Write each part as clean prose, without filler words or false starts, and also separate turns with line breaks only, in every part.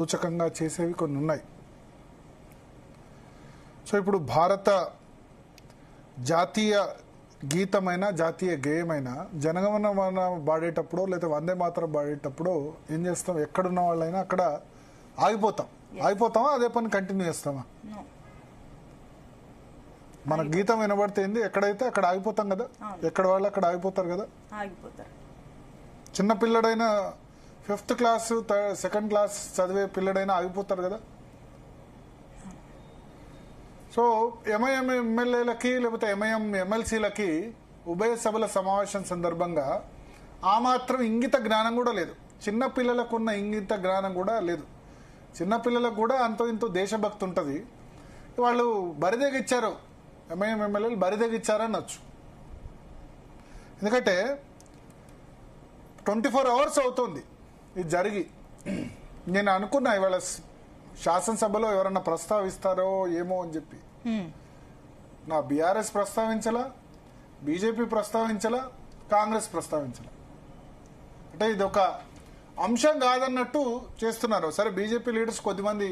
సూచకంగా చేసేవి కొన్ని ఉన్నాయి. సో ఇప్పుడు భారత జాతీయ గీతమైన జాతీయ గేయమైన జనగణమన పాడేటప్పుడు లేదా వందే మాతరం పాడేటప్పుడు ఏం చేస్తాం, ఎక్కడున్న వాళ్ళైనా అక్కడ ఆగిపోతామా అదే పని కంటిన్యూ చేస్తామా? మన గీతం వినబడితే ఏంది, ఎక్కడైతే అక్కడ ఆగిపోతాం కదా, ఎక్కడ వాళ్ళు అక్కడ ఆగిపోతారు కదా. చిన్న పిల్లడైనా 5th క్లాస్ 2nd క్లాస్ చదివే పిల్లడైనా ఆగిపోతారు కదా. సో ఎంఐఎం ఎమ్మెల్యేలకి లేకపోతే ఎంఐఎం ఎమ్మెల్సీలకి ఉభయ సభల సమావేశం సందర్భంగా ఆ మాత్రం ఇంగిత జ్ఞానం కూడా లేదు. చిన్న పిల్లలకు ఉన్న ఇంగిత జ్ఞానం కూడా లేదు. చిన్న పిల్లలకు కూడా అంతో ఇంతో దేశభక్తి ఉంటుంది. వాళ్ళు బరిదెగిచ్చారు, ఎంఐఎం ఎమ్మెల్యేలు బరిదెగిచ్చారనొచ్చు. ఎందుకంటే 24 hours అవుతుంది ఇది జరిగి. నేను అనుకున్నా ఇవాళ శాసనసభలో ఎవరన్నా ప్రస్తావిస్తారో ఏమో అని చెప్పి. నా బీఆర్ఎస్ ప్రస్తావించలా, బీజేపీ ప్రస్తావించలా, కాంగ్రెస్ ప్రస్తావించలా. అంటే ఇది ఒక అంశం కాదన్నట్టు చేస్తున్నారు. సరే బీజేపీ లీడర్స్ కొద్దిమంది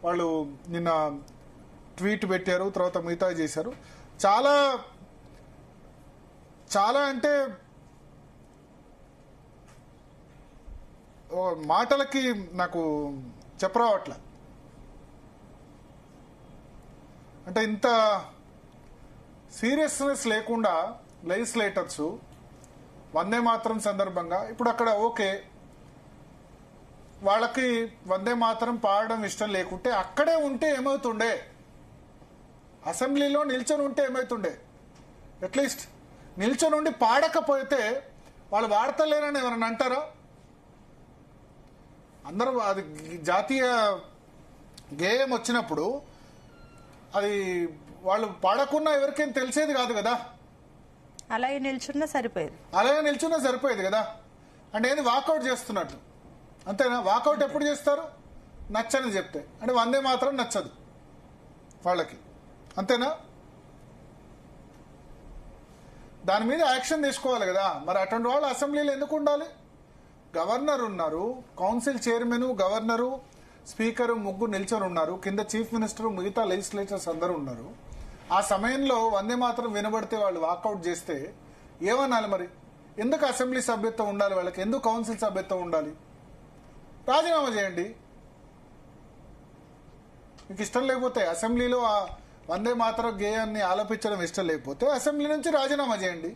వాళ్ళు నిన్న ట్వీట్ పెట్టారు, తర్వాత మిగతా చేశారు. చాలా చాలా అంటే మాటలకి నాకు చెప్పరావట్లే. అంటే ఇంత సీరియస్నెస్ లేకుండా లెజిస్లేటర్స్ వందే మాతరం సందర్భంగా ఇప్పుడు అక్కడ ఓకే, వాళ్ళకి వందే మాతరం పాడడం ఇష్టం లేకుంటే అక్కడే ఉంటే ఏమవుతుండే, అసెంబ్లీలో నిల్చొని ఉంటే ఏమవుతుండే, అట్లీస్ట్ నిల్చొని ఉండి పాడకపోతే వాళ్ళు వాడతలేరని ఎవరన్నా అంటారా? అందరూ అది జాతీయ గేయం వచ్చినప్పుడు అది వాళ్ళు పాడకున్నా ఎవరికైనా తెలిసేది కాదు కదా.
అలాగే నిల్చున్నా
సరిపోయేది కదా. అంటే ఏంది, వాకౌట్ చేస్తున్నట్టు అంతేనా? వాకౌట్ ఎప్పుడు చేస్తారు? నచ్చని చెప్తే. అంటే వందే మాత్రం నచ్చదు వాళ్ళకి, అంతేనా? దాని మీద యాక్షన్ తీసుకోవాలి కదా. మరి అటువంటి వాళ్ళు అసెంబ్లీలో ఎందుకు ఉండాలి? గవర్నర్ ఉన్నారు, కౌన్సిల్ చైర్మన్, గవర్నరు, స్పీకరు ముగ్గురు నిల్చొని ఉన్నారు, కింద చీఫ్ మినిస్టర్, మిగతా లెజిస్లేటర్స్ అందరూ ఉన్నారు. ఆ సమయంలో వందే మాత్రం వినబడితే వాళ్ళు వాకౌట్ చేస్తే ఏమనాలి? మరి ఎందుకు అసెంబ్లీ సభ్యత్వం ఉండాలి వాళ్ళకి? ఎందుకు కౌన్సిల్ సభ్యత్వం ఉండాలి? రాజీనామా చేయండి. మీకు ఇష్టం లేకపోతే, అసెంబ్లీలో ఆ వందే మాతరం గేయాన్ని ఆలపించడం ఇష్టం లేకపోతే అసెంబ్లీ నుంచి రాజీనామా చేయండి.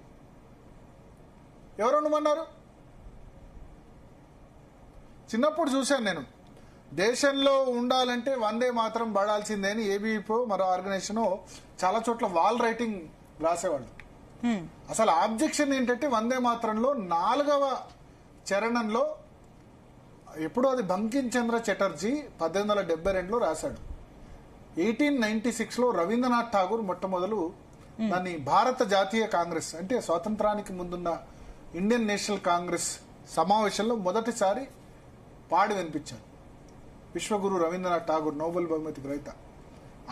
ఎవరు ఉండమన్నారు? చిన్నప్పుడు చూశాను నేను, దేశంలో ఉండాలంటే వందే మాత్రం పడాల్సిందే అని ఏబీపీ మరో ఆర్గనైజేషన్ చాలా చోట్ల వాల్ రైటింగ్ రాసేవాళ్ళు. అసలు ఆబ్జెక్షన్ ఏంటంటే వందే మాత్రంలో 4వ చరణంలో ఎప్పుడో అది బంకిం చంద్ర చటర్జీ 1872లో రాశాడు. 1896లో రవీంద్రనాథ్ ఠాగూర్ మొట్టమొదలు దాన్ని భారత జాతీయ కాంగ్రెస్ అంటే స్వాతంత్రానికి ముందున్న ఇండియన్ నేషనల్ కాంగ్రెస్ సమావేశంలో మొదటిసారి పాడి వినిపించారు. విశ్వగురు రవీంద్రనాథ్ ఠాగూర్, నోబెల్ బహుమతి గ్రహీత,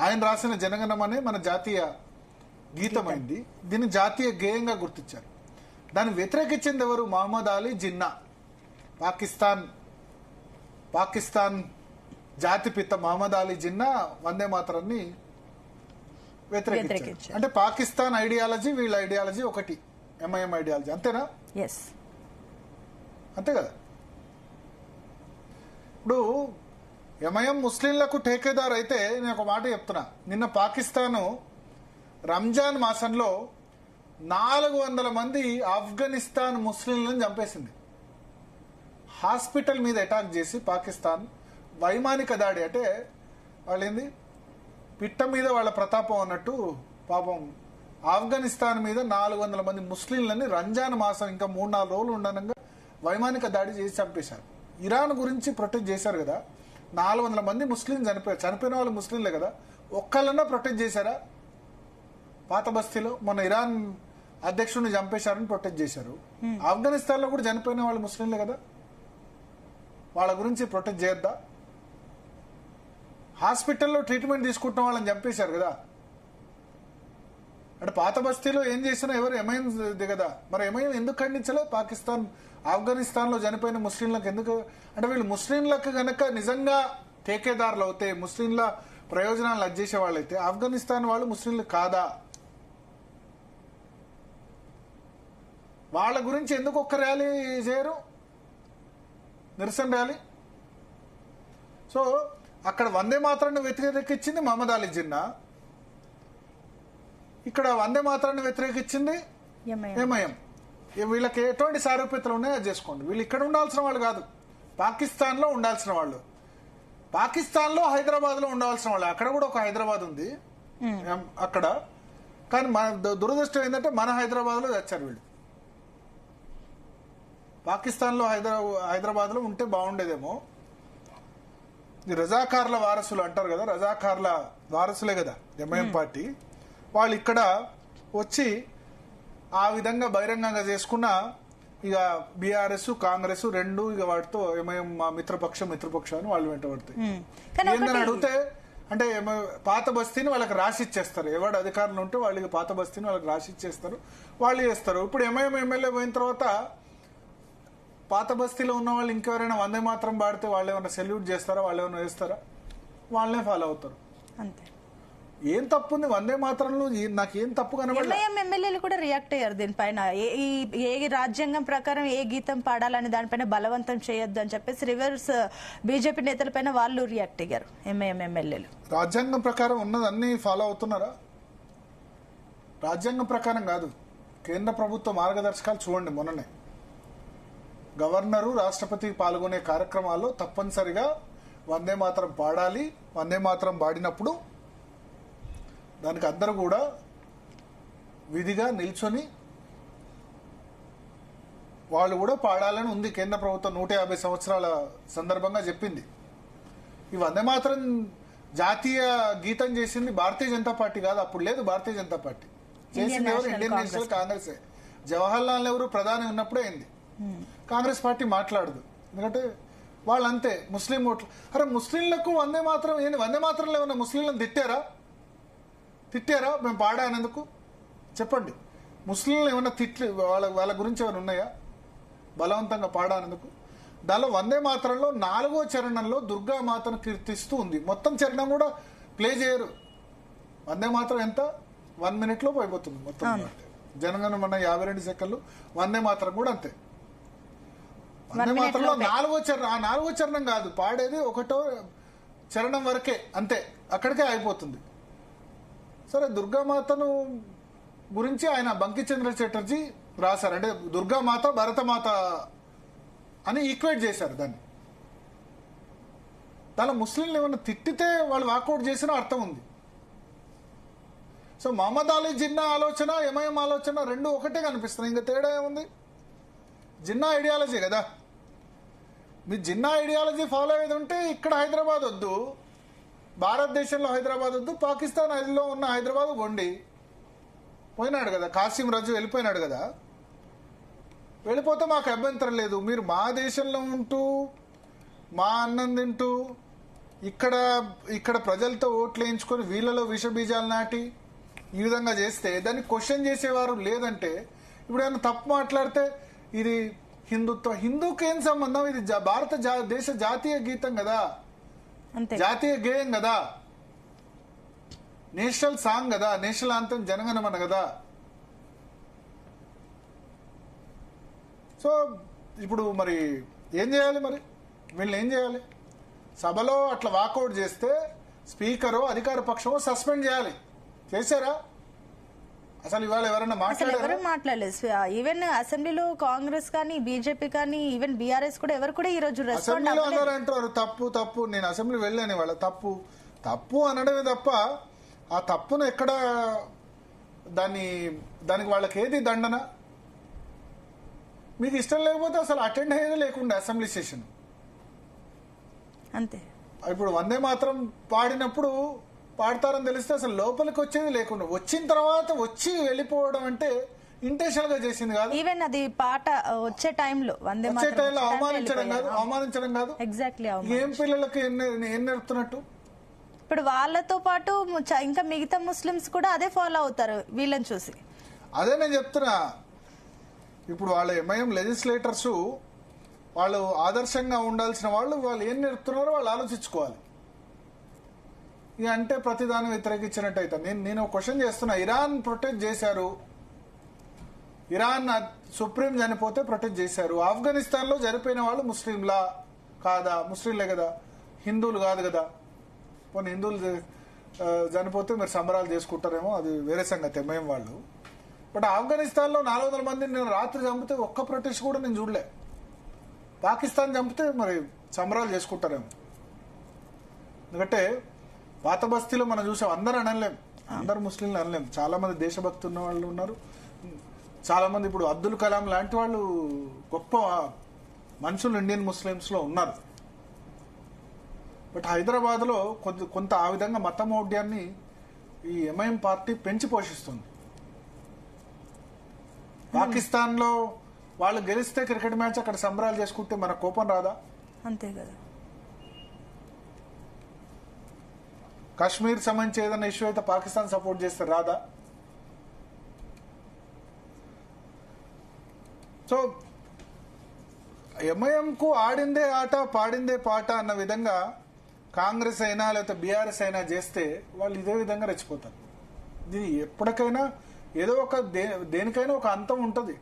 ఆయన రాసిన జనగణమనే మన జాతీయ గీతమైంది. దీన్ని జాతీయ గేయంగా గుర్తించారు. దాన్ని వ్యతిరేకించింది ఎవరు? మహమ్మద్ అలీ జిన్నా, పాకిస్తాన్ జాతిపిత మహమ్మద్ అలీ జిన్నా వందే మాతరాన్ని వ్యతిరేకించారు. అంటే పాకిస్తాన్ ఐడియాలజీ, వీళ్ళ ఐడియాలజీ ఒకటి, ఎంఐఎం ఐడియాలజీ, అంతేనా? అంతే కదా. ఇప్పుడు ఎంఐఎం ముస్లింలకు ఠేకేదార్ అయితే నేను ఒక మాట చెప్తున్నా. నిన్న పాకిస్తాను రంజాన్ మాసంలో 400 మంది ఆఫ్ఘనిస్తాన్ ముస్లింలను చంపేసింది. హాస్పిటల్ మీద అటాక్ చేసి పాకిస్తాన్ వైమానిక దాడి, అంటే వాళ్ళేంది పిట్ట మీద వాళ్ళ ప్రతాపం అన్నట్టు పాపం ఆఫ్ఘనిస్తాన్ మీద 400 మంది ముస్లింలని రంజాన్ మాసం ఇంకా 3-4 రోజులు ఉండనంగా వైమానిక దాడి చేసి చంపేశారు. ఇరాన్ గురించి ప్రొటెక్ట్ చేశారు కదా, 400 మంది ముస్లిం చనిపోయారు. చనిపోయిన వాళ్ళు ముస్లింలే కదా, ఒక్కళ్ళన్నా ప్రొటెక్ట్ చేశారా? పాత బస్తీలో మొన్న ఇరాన్ అధ్యక్షుడిని చంపేశారని ప్రొటెక్ట్ చేశారు. ఆఫ్ఘనిస్తాన్ లో కూడా చనిపోయిన వాళ్ళు ముస్లింలే కదా, వాళ్ళ గురించి ప్రొటెక్ట్ చేయొద్దా? హాస్పిటల్లో ట్రీట్మెంట్ తీసుకుంటున్న వాళ్ళని చంపేశారు కదా. అంటే పాత బస్తీలో ఏం చేసినా ఎవరు ఎంఐఎం దిగదా? మరి ఎంఐఎం ఎందుకు ఖండించలే? పాకిస్తాన్ ఆఫ్ఘనిస్తాన్ లో చనిపోయిన ముస్లింలకు ఎందుకు? అంటే వీళ్ళు ముస్లింలకు గనక నిజంగా టేకేదారులు అవుతే, ముస్లింల ప్రయోజనాలు అజ్జేసే వాళ్ళైతే ఆఫ్ఘనిస్తాన్ వాళ్ళు ముస్లింలు కాదా? వాళ్ళ గురించి ఎందుకు ఒక్క ర్యాలీ చేయరు, నిరసన ర్యాలీ? సో అక్కడ వందే మాతరాన్ని వ్యతిరేకించింది మహమ్మద్ అలీ జిన్నా, ఇక్కడ వందే మాతరాన్ని వ్యతిరేకించింది ఎంఐఎం. వీళ్ళకి ఎటువంటి సారూప్యతలు ఉన్నాయో అది చేసుకోండి. వీళ్ళు ఇక్కడ ఉండాల్సిన వాళ్ళు కాదు, పాకిస్తాన్ లో ఉండాల్సిన వాళ్ళు. పాకిస్తాన్ లో హైదరాబాద్ లో ఉండాల్సిన వాళ్ళు. అక్కడ కూడా ఒక హైదరాబాద్ ఉంది అక్కడ, కానీ మన దురదృష్టం ఏంటంటే మన హైదరాబాద్ లో తెచ్చారు వీళ్ళు. పాకిస్తాన్ లో హైదరాబాద్ లో ఉంటే బాగుండేదేమో. ఈ రజాకార్ల వారసులు అంటారు కదా, రజాకార్ల వారసులే కదా ఎంఐఎం పార్టీ. వాళ్ళు ఇక్కడ వచ్చి ఆ విధంగా బహిరంగంగా చేసుకున్న ఇక బీఆర్ఎస్ కాంగ్రెస్ రెండు ఇక వాటితో ఎంఐఎం మా మిత్రపక్షం అని వాళ్ళు వెంట పడతాయి. ఏందని అడిగితే అంటే పాత బస్తీని వాళ్ళకి రాసి ఇచ్చేస్తారు. ఎవరు అధికారులు ఉంటే వాళ్ళకి పాత బస్తీని వాళ్ళకి రాసి ఇచ్చేస్తారు, వాళ్ళు చేస్తారు. ఇప్పుడు ఎంఐఎం ఎమ్మెల్యే పోయిన తర్వాత పాత బస్తీలో ఉన్న వాళ్ళు ఇంకెవరైనా వందే మాత్రం పాడితే వాళ్ళు ఏమైనా సెల్యూట్ చేస్తారా, వాళ్ళు ఏమైనా వేస్తారా? వాళ్ళనే ఫాలో అవుతారు.
అంతే.
ఏం తప్పు ఉంది వందే మాత్రంలో? నాకు ఏం తప్పు కనబడలేదు.
ఎమ్మెల్యేలు కూడా రియాక్ట్ అయ్యారు దీనిపైన. ఏ రాజ్యాంగం ప్రకారం ఏ గీతం పాడాలని దానిపైన బలవంతం చేయొద్దు అని చెప్పేసి రివర్స్ బీజేపీ నేతలపైన వాళ్ళు రియాక్ట్ అయ్యారు ఎంఐఎం ఎమ్మెల్యేలు.
రాజ్యాంగం ప్రకారం ఉన్నది అన్ని ఫాలో అవుతున్నారా? రాజ్యాంగం ప్రకారం కాదు, కేంద్ర ప్రభుత్వ మార్గదర్శకాలు చూడండి. మొన్ననే గవర్నరు రాష్ట్రపతి పాల్గొనే కార్యక్రమాల్లో తప్పనిసరిగా వందే మాతరం పాడాలి. వందే మాతరం పాడినప్పుడు దానికి అందరూ కూడా విధిగా నిల్చొని వాళ్ళు కూడా పాడాలని ఉంది. కేంద్ర ప్రభుత్వం 150 సంవత్సరాల సందర్భంగా చెప్పింది. ఈ వందే మాతరం జాతీయ గీతం చేసింది భారతీయ జనతా పార్టీ కాదు, అప్పుడు లేదు. భారతీయ జనతా పార్టీ చేసింది ఎవరు? Indian National Congress. Jawahar Lal Nehru ప్రధాని ఉన్నప్పుడే అయింది. కాంగ్రెస్ పార్టీ మాట్లాడదు, ఎందుకంటే వాళ్ళంతే ముస్లిం ఓట్లు. అరే ముస్లింలకు వందే మాత్రం ఏంది? వందే మాత్రంలో ఏమన్నా ముస్లింలను తిట్టారా మేము పాడానందుకు? చెప్పండి. ముస్లింలు ఏమన్నా తిట్లు వాళ్ళ గురించి ఏమైనా ఉన్నాయా బలవంతంగా పాడానందుకు? దానిలో వందే మాత్రంలో 4వ చరణంలో దుర్గామాతను కీర్తిస్తూ ఉంది. మొత్తం చరణం కూడా ప్లే చేయరు. వందే మాత్రం ఎంత 1 minute లో అయిపోతుంది మొత్తం. జనగణ మన 52 సెకండ్లు. వందే మాత్రం కూడా అంతే. వందే మాత్రంలో 4వ చరణం, ఆ 4వ చరణం కాదు పాడేది, 1వ చరణం వరకే, అంతే, అక్కడికే అయిపోతుంది. సరే, దుర్గామాతను గురించి ఆయన బంకిచంద్ర చటర్జీ రాశారు. అంటే దుర్గామాత భరతమాత అని ఈక్వేట్ చేశారు దాన్ని. దానిలో ముస్లింలు ఏమైనా తిట్టితే వాళ్ళు వాకౌట్ చేసిన అర్థం ఉంది. సో మహమ్మద్ అలీ జిన్నా ఆలోచన, ఎంఐఎం ఆలోచన రెండు ఒకటే కనిపిస్తున్నాయి. ఇంకా తేడా ఏముంది? జిన్నా ఐడియాలజీ కదా. మీరు జిన్నా ఐడియాలజీ ఫాలో అయ్యేది ఉంటే ఇక్కడ హైదరాబాద్ వద్దు, భారతదేశంలో హైదరాబాద్ వద్దు, పాకిస్తాన్ లో ఉన్న హైదరాబాద్ వండి పోయినాడు కదా. కాసిం రజు వెళ్ళిపోయినాడు కదా. వెళ్ళిపోతే మాకు అభ్యంతరం లేదు. మీరు మా దేశంలో ఉంటూ మా అన్నం తింటూ ఇక్కడ ప్రజలతో ఓట్లు వేయించుకొని వీళ్ళలో విషబీజాలు నాటి ఈ విధంగా చేస్తే దాన్ని క్వశ్చన్ చేసేవారు లేదంటే, ఇప్పుడు ఏమైనా తప్పు మాట్లాడితే ఇది హిందుత్వం, హిందూకేం సంబంధం? ఇది దేశ జాతీయ గీతం కదా, జాతీయ గేయం కదా, నేషనల్ సాంగ్ కదా, నేషనల్ ఆంథమ్ జనగణమన కదా. సో ఇప్పుడు మరి ఏం చేయాలి? మరి వీళ్ళు ఏం చేయాలి? సభలో అట్లా వాకౌట్ చేస్తే స్పీకరు అధికార పక్షమో సస్పెండ్ చేయాలి. చేశారా? అసలు ఇవాళ ఎవరైనా
మాట్లాడలేదు. ఈవెన్ అసెంబ్లీలో కాంగ్రెస్ కానీ బీజేపీ కానీ ఈవెన్ బీఆర్ఎస్ కూడా ఎవరు కూడా ఈ రోజు
అసెంబ్లీలో అందరూ అంటారు తప్పు. నేను అసెంబ్లీ వెళ్ళాను వాళ్ళ తప్పు అనడమే తప్ప ఆ తప్పును ఎక్కడ దానికి వాళ్ళకి ఏది దండన? మీకు ఇష్టం లేకపోతే అసలు అటెండ్ అయ్యేది లేకుండా అసెంబ్లీ సెషన్
అంతే.
ఇప్పుడు వందే మాత్రం పాడినప్పుడు పాడతారని తెలిస్తే అసలు లోపలికి వచ్చేది లేకుండా, వచ్చిన తర్వాత వచ్చి వెళ్ళిపోవడం అంటే ఇంటెన్షనల్ గా చేసింది కాదు.
ఈవెన్ అది పాట వచ్చే టైంలో
అవమానించడం కాదు. ఎగ్జాక్ట్లీ. ఏం పిల్లలకి ఏం నేర్పుతున్నట్టు?
ఇప్పుడు వాళ్ళతో పాటు ఇంకా మిగతా ముస్లిమ్స్ కూడా అదే ఫాలో అవుతారు వీళ్ళని చూసి.
అదే నేను చెప్తున్నా, ఇప్పుడు వాళ్ళ ఎంఐఎం లెజిస్లేటర్స్ వాళ్ళు ఆదర్శంగా ఉండాల్సిన వాళ్ళు ఏం నేర్పుతున్నారో వాళ్ళు ఆలోచించుకోవాలి. ఇక అంటే ప్రతిదాన్ని వ్యతిరేకించినట్టు అవుతుంది. నేను క్వశ్చన్ చేస్తున్నా, ఇరాన్ ప్రొటెక్ట్ చేశారు, ఇరాన్ సుప్రీం చనిపోతే ప్రొటెక్ట్ చేశారు. ఆఫ్ఘనిస్తాన్ లో చనిపోయిన వాళ్ళు ముస్లింలా కాదా? ముస్లింలే కదా, హిందువులు కాదు కదా. కొన్ని హిందువులు చనిపోతే మీరు సంబరాలు చేసుకుంటారేమో, అది వేరే సంగతి ఎంఐఎం వాళ్ళు. బట్ ఆఫ్ఘనిస్తాన్ లో 400 మందిని నేను రాత్రి చంపితే ఒక్క ప్రొటెస్ట్ కూడా నేను చూడలే. పాకిస్తాన్ చంపితే మరి సంబరాలు చేసుకుంటారేమో. ఎందుకంటే పాత బస్తీలో మనం చూసాం, అందరూ అనలేం, అందరు ముస్లింలు అనలేం, చాలా మంది దేశభక్తి ఉన్న వాళ్ళు ఉన్నారు. చాలా మంది ఇప్పుడు అబ్దుల్ కలాం లాంటి వాళ్ళు గొప్ప మనుషులు ఇండియన్ ముస్లిమ్స్ లో ఉన్నారు. బట్ హైదరాబాద్ లో కొంత ఆ విధంగా మతమౌఢ్యాన్ని ఈ ఎంఐఎం పార్టీ పెంచి పోషిస్తుంది. పాకిస్తాన్ లో వాళ్ళు గెలిస్తే క్రికెట్ మ్యాచ్ అక్కడ సంబరాలు చేసుకుంటే మన కోపం రాదా?
అంతే కదా.
కాశ్మీర్ సంబంధించి ఏదైనా ఇష్యూ అయితే పాకిస్తాన్ సపోర్ట్ చేస్తే రాదా? సో ఎంఐఎం కు ఆడిందే ఆట పాడిందే పాట అన్న విధంగా కాంగ్రెస్ అయినా లేకపోతే బీఆర్ఎస్ అయినా చేస్తే వాళ్ళు ఇదే విధంగా రెచ్చిపోతారు. ఇది ఎప్పటికైనా ఏదో ఒక దేనికైనా ఒక అంతం ఉంటుంది.